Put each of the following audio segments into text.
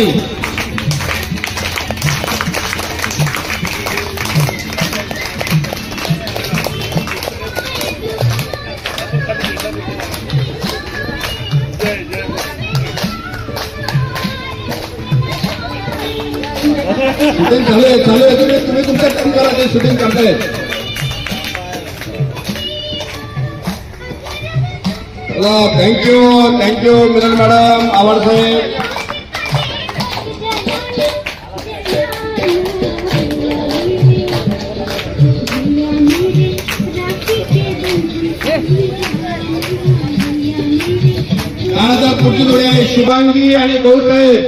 नाही. शूटिंग चालू आहे तुम्ही तुमचं काम करा. ते शूटिंग करताय. चला थँक्यू मिलन मॅडम आवाड साहेब. त्यानंतर पुढची जोडी आहे शुभांगी आणि गौरसाहेब.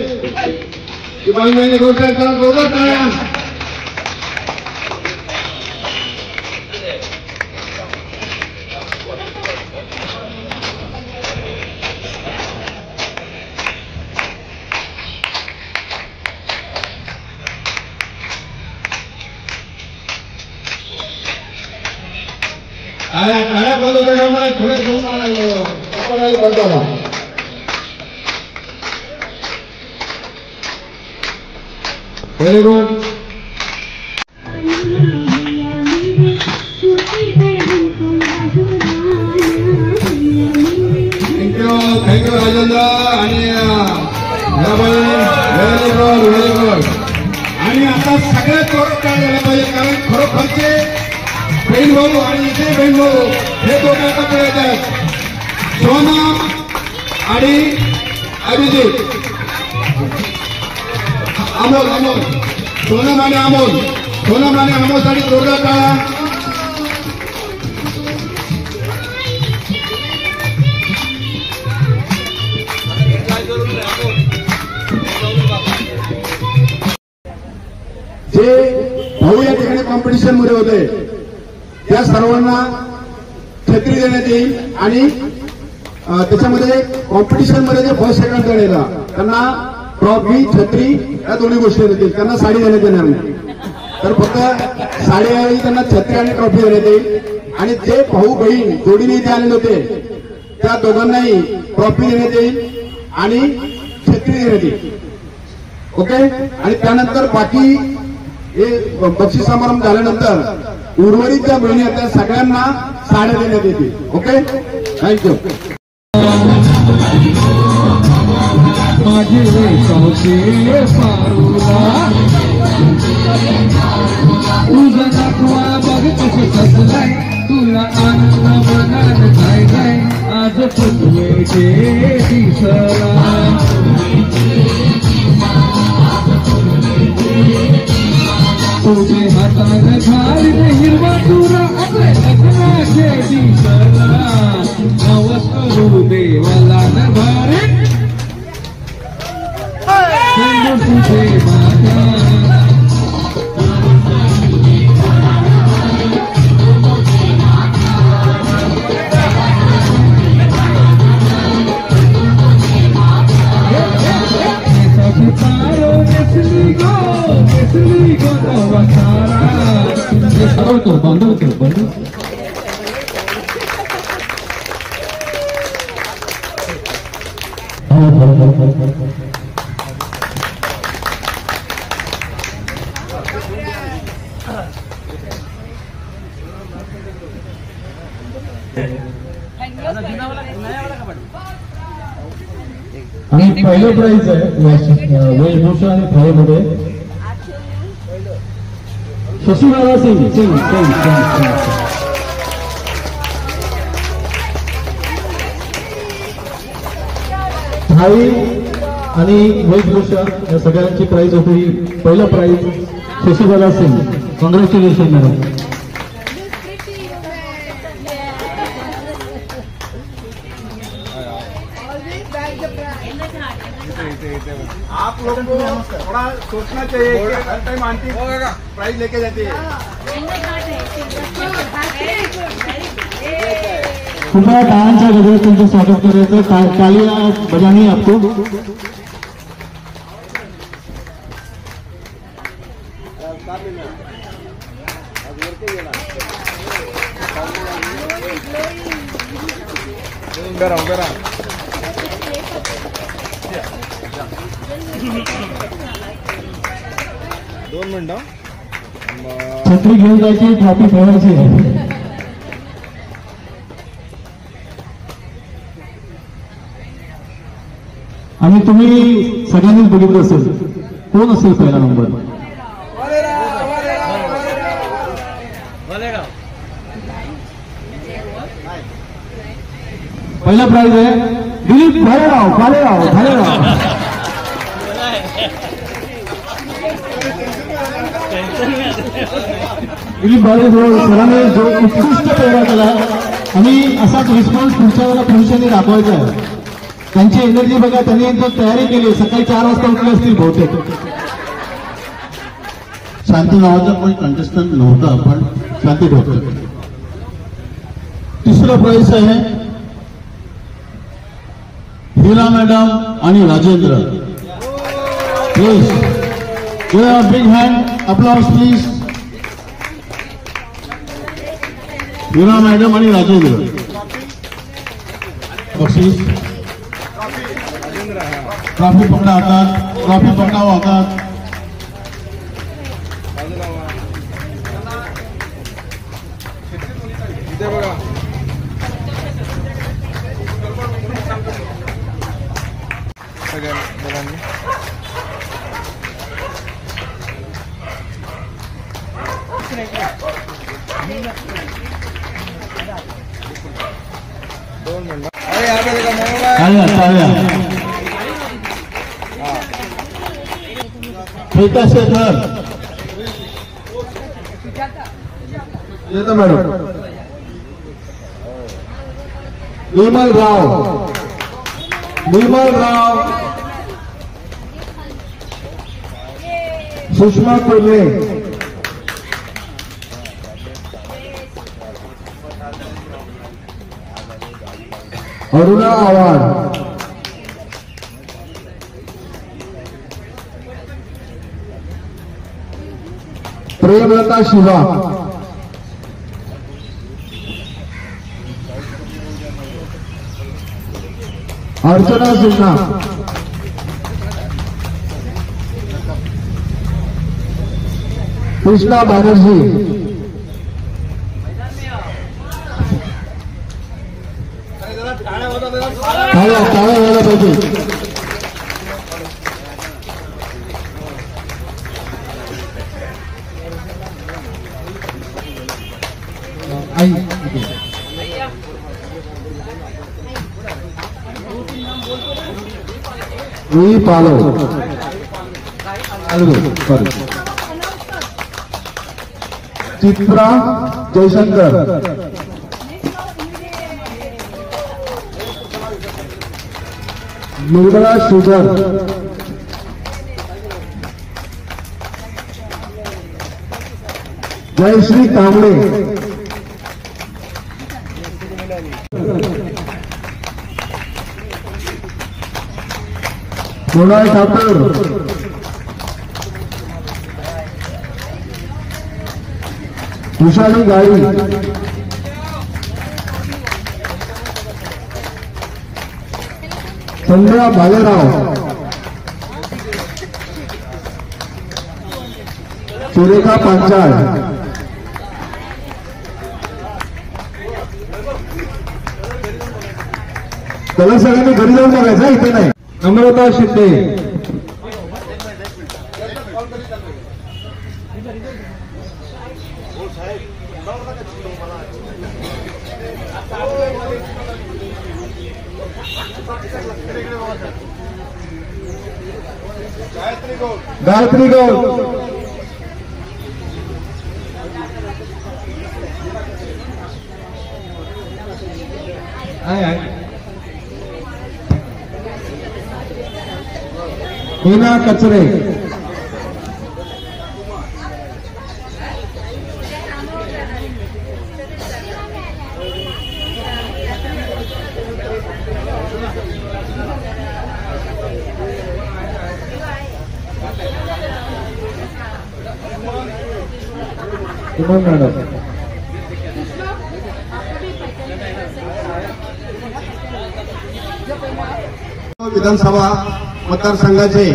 शुभांगी आणि गौरसाहेब चला जोरदार टाळ्या. टाळ्या बंद होत्या थोडे बंद झाला. Very good. थँक्यू राजेंद्र आणि व्हेरी गुड. आणि आता सगळ्यात जोरात काय झालं पाहिजे कारण खरोखरचे बहीण भाऊ आणि इथे बहीण भाऊ हे दोघं एकत्र येत आहेत. सोनम आणि अभिजित. अमोल सोनम आणि अमोलसाठी जोरदार टाळा. जे भाऊ या ठिकाणी कॉम्पिटिशन मध्ये होते त्या सर्वांना छत्री देण्यात येईल आणि त्याच्यामध्ये कॉम्पिटिशन मध्ये जे फर्स्ट सेकंड झालेला त्यांना ट्रॉफी छत्री या दोन्ही गोष्टी देतील. त्यांना साडी देण्यात येणार नाही तर फक्त साडीऐवजी त्यांना छत्री आणि ट्रॉफी देण्यात येईल. आणि जे भाऊ बहीण जोडीने इथे आलेले होते त्या दोघांनाही ट्रॉफी देण्यात येईल आणि छत्री देण्यात येईल. ओके. आणि त्यानंतर बाकी हे बक्षीस समारंभ झाल्यानंतर उर्वरित ज्या बहिणी आहेत त्या सगळ्यांना साड्या देण्यात येतील. ओके. थँक्यू. माझे सौशे पारुला तुझा दाखवा बघ कसं सजलाय तुला आनंद मनात जाय आज पृथ्वीचे दिसला. तुझे हाताने झाली हिरवा तुला आपल्या लग्नाचे दिसला. नवस करू देवाला न भारे तुझे माझा बंद आणि पहिलं प्राइज आहे वेशभूषा आणि थाळीमध्ये शशिबाला सिंग. थाळी आणि वेशभूषा या सगळ्यांची प्राइज होती. पहिलं prize Shashibala Singh. Congratulation madam. आप लोगों को थोड़ा सोचना चाहिए कि हर टाइम आंटी प्राइज लेके जाती है. कृपया टाळ्यांच्या गजरात तुमचं स्वागत करायचं. तालियां बजानी आपको. उभे राहा. 2 मिनिटं छत्री घेऊन जायची, ट्रॉफी ठेवायची आहे. आणि तुम्ही सगळ्यांनीच बघितलं असेल कोण असेल पहिला नंबर. पहिला प्राइज आहे दिलीप भालेराव. दिलीप भालेराव सरांनी जो उत्कृष्ट पेहरा केला आणि असाच रिस्पॉन्स पुढच्या वेळेला पुरुषांनी दाखवायचा आहे. त्यांची एनर्जी बघा, त्यांनी जो तयारी केली, सकाळी 4 वाजता उठले असतील बहुतेक. शांती नावाचा कोणी कंटेस्टंट नव्हता, पण शांती ठोकत. तिसरं प्राइज आहे हिरा मॅडम आणि Rajendra. Please big hand applause please. Hira madam आणि राजेंद्र. बक्षीस ट्रॉफी पकडा हातात, ट्रॉफी पकडावं हातात. शेखर येतो मॅडम. निर्मल राव, सुषमा कुर्ले, अरुणा आव्हाड, प्रेमलता शिवा, अर्चना सिन्हा, कृष्णा बॅनर्जी, टाळ्या व्हायला पाहिजे. चित्रा जयशंकर, निर्मला शुगर, जयश्री कांबळे, सोनाल ठाकूर, विशाली गाडी, संध्या भालेराव, सुरेखा पांचाळ, त्याला सगळ्यांनी घरी जाऊन बघायचं, इथे नाही. नम्रता शिंदे, गायत्री गौड, मीना कचरे, मॅडम, विधानसभा मतदारसंघाचे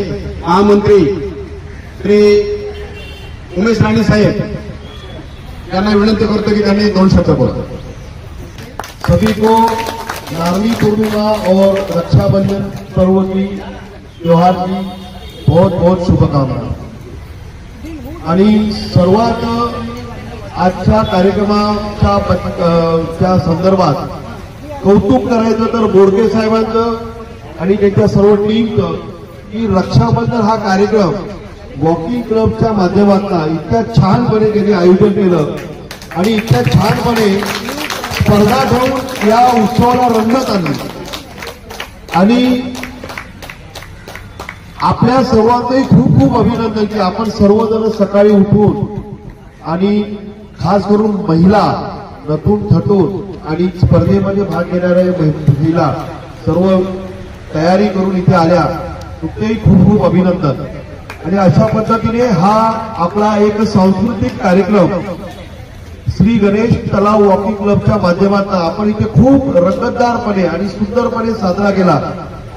महामंत्री श्री उमेश राणे साहेब यांना विनंती करतो की त्यांनी 2 शब्द बोला। सभी को नारली पूर्णिमा और रक्षाबंधन पर्व की त्योहार की बहुत बहुत शुभकामना। आणि सर्वात आजच्या कार्यक्रमाच्या संदर्भात कौतुक करायचं तर बोडके साहेबांचं आणि त्यांच्या सर्व टीमचं की रक्षाबंधन हा कार्यक्रम वॉकिंग क्लबच्या माध्यमातून इतक्या छानपणे त्यांनी आयोजन केलं आणि इतक्या छानपणे स्पर्धा घेऊन या उत्सवाला रंगत आणली। आणि आपल्या सर्वांचंही खूप खूप अभिनंदन की आपण सर्वजण सकाळी उठून आणि खास करून महिला नटून थटून आणि स्पर्धेमध्ये भाग घेणाऱ्या महिला सर्व तयारी करून इथे आल्या, तुमचेही खूप खूप अभिनंदन। आणि अशा पद्धतीने हा आपला एक सांस्कृतिक कार्यक्रम श्री गणेश तलाव वॉकिंग क्लबच्या माध्यमातून आपण इथे खूप रंगतदारपणे आणि सुंदरपणे साजरा केला,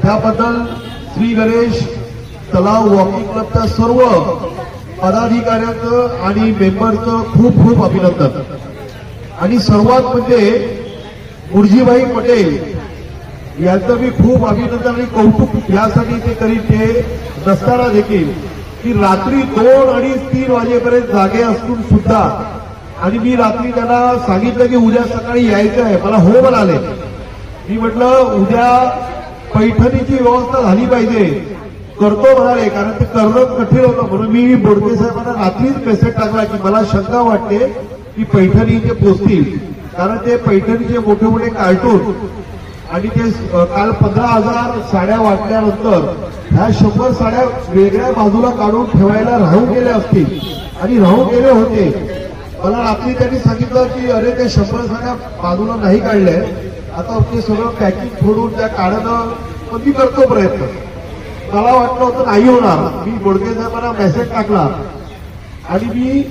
त्याबद्दल श्री गणेश तलाव वॉकिंग क्लबच्या सर्व पदाधिकाऱ्यांचं आणि मेंबरचं खूप खूप अभिनंदन। आणि सर्वात म्हणजे मुरजीभाई पटेल यांचं मी खूप अभिनंदन आणि कौतुक यासाठी ते करीत ते नसताना देखील की रात्री 2 अडीच 3 वाजेपर्यंत जागे असून सुद्धा आणि मी रात्री त्यांना सांगितलं की उद्या सकाळी यायचं आहे, मला हो म्हणाले। मी म्हटलं उद्या पैठणीची व्यवस्था झाली पाहिजे, करतो म्हणाले, कारण ते करणं कठीण होतं। म्हणून मी बोडके साहेबांना रात्रीच मेसेज टाकला की मला शंका वाटते की पैठणी इथे पोहोचतील, कारण ते पैठणीचे मोठे मोठे कार्टून आणि ते काल 15,000 साड्या वाटल्यानंतर ह्या 100 साड्या वेगळ्या बाजूला काढून ठेवायला राहून गेले असतील आणि राहून गेले होते। मला रात्री त्यांनी सांगितलं की अरे ते 100 साड्या बाजूला नाही काढल्या, आता ते सगळं पॅकिंग फोडून त्या काढणं, पण मी करतो प्रयत्न। मला वाटलं होतं नाही होणार, मी बोडके साहेबांना मेसेज टाकला आणि मी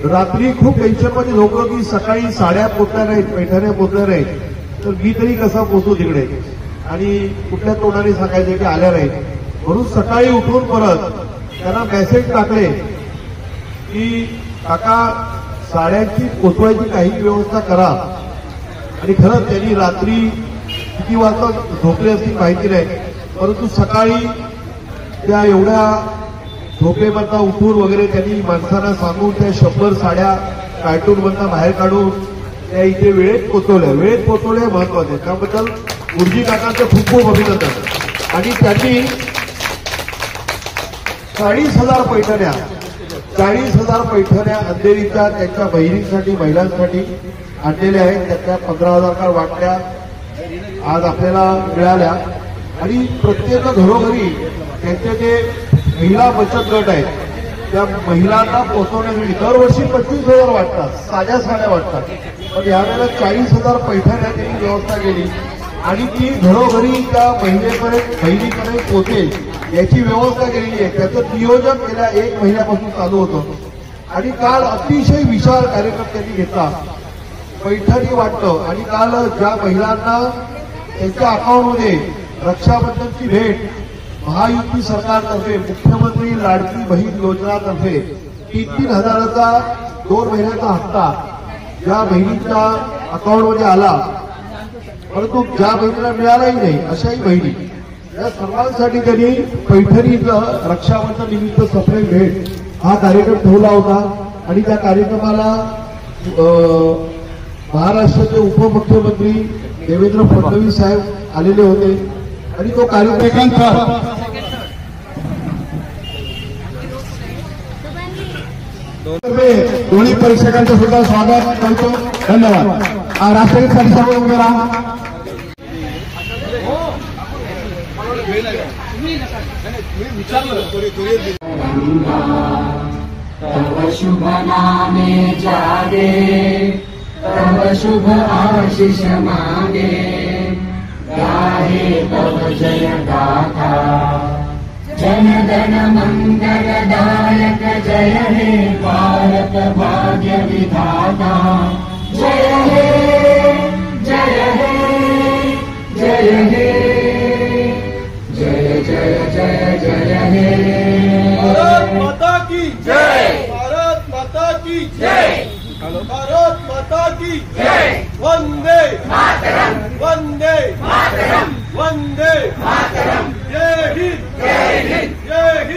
रात्री खूप टेन्शनमध्ये झोपलो की सकाळी साड्या पोचल्या नाहीत, पैठण्या पोचल्या नाहीत, तर मी तरी कसा पोचू तिकडे आणि कुठल्या तोंडाने सांगायचे की आल्या नाहीत। म्हणून सकाळी उठून परत त्यांना मेसेज टाकले की काका साड्यांची पोचवायची काही व्यवस्था करा। आणि खरंच त्यांनी रात्री किती वाजता झोपले असतील माहिती नाही, परंतु सकाळी त्या एवढ्या झोपेमधला उठून वगैरे त्यांनी माणसांना सांगून त्या 100 साड्या कार्टूनमधनं बाहेर काढून त्या इथे वेळेत पोचवल्या महत्वाचे। त्याबद्दल गुरुजी काकांचं खूप खूप अभिनंदन। आणि त्यांनी 40,000 पैठण्या अंधेरीच्या त्यांच्या बहिणींसाठी महिलांसाठी आणलेल्या आहेत, त्यातल्या 15,000 काळ वाटल्या आज आपल्याला मिळाल्या। आणि प्रत्येक घरोघरी त्यांचे जे महिला बचत गट आहेत त्या महिलांना पोहोचवण्यासाठी दरवर्षी 25,000 वाटतात, साध्या साड्या वाटतात, पण यावेळेला 40,000 पैठण्या त्यांनी व्यवस्था केली आणि ती घरोघरी त्या बहिणीकडे पोहोचेल याची व्यवस्था केलेली आहे। त्याचं नियोजन गेल्या 1 महिन्यापासून चालू होतं आणि काल अतिशय विशाल कार्यक्रम त्यांनी घेतला, पैठणी वाटतं। आणि काल ज्या महिलांना त्यांच्या अकाउंटमध्ये रक्षाबंधनची भेट महायुती सरकारतर्फे मुख्यमंत्री लाडकी बहीण योजनातर्फे 3-3 हजाराचा 2 महिन्याचा हप्ता ज्या बहिणीच्या अकाउंटमध्ये आला, परंतु ज्या बहिणीला मिळालाही नाही अशाही बहिणी, या सर्वांसाठी त्यांनी पैठणीचं रक्षाबंधन निमित्त सप्रेम भेट हा कार्यक्रम ठेवला होता। आणि त्या कार्यक्रमाला महाराष्ट्राचे उपमुख्यमंत्री देवेंद्र फडणवीस साहेब आलेले होते आणि तो कार्यक्रम दोन्ही परीक्षकांचं सुद्धा स्वागत करतो, धन्यवाद। राष्ट्रगीतसाठी सर्व उभे राहा। तव शुभ नामे जागे, तव शुभ आशीष मागे, गाहे तव जय गाथा, जन गण मंगलदायक जय हे भारत भाग्य विधाता। जय हे जय हे जय हे जय जय भारत माता की वंदे वंदे वंदे जय हिंद जय हिंद जय हिंद।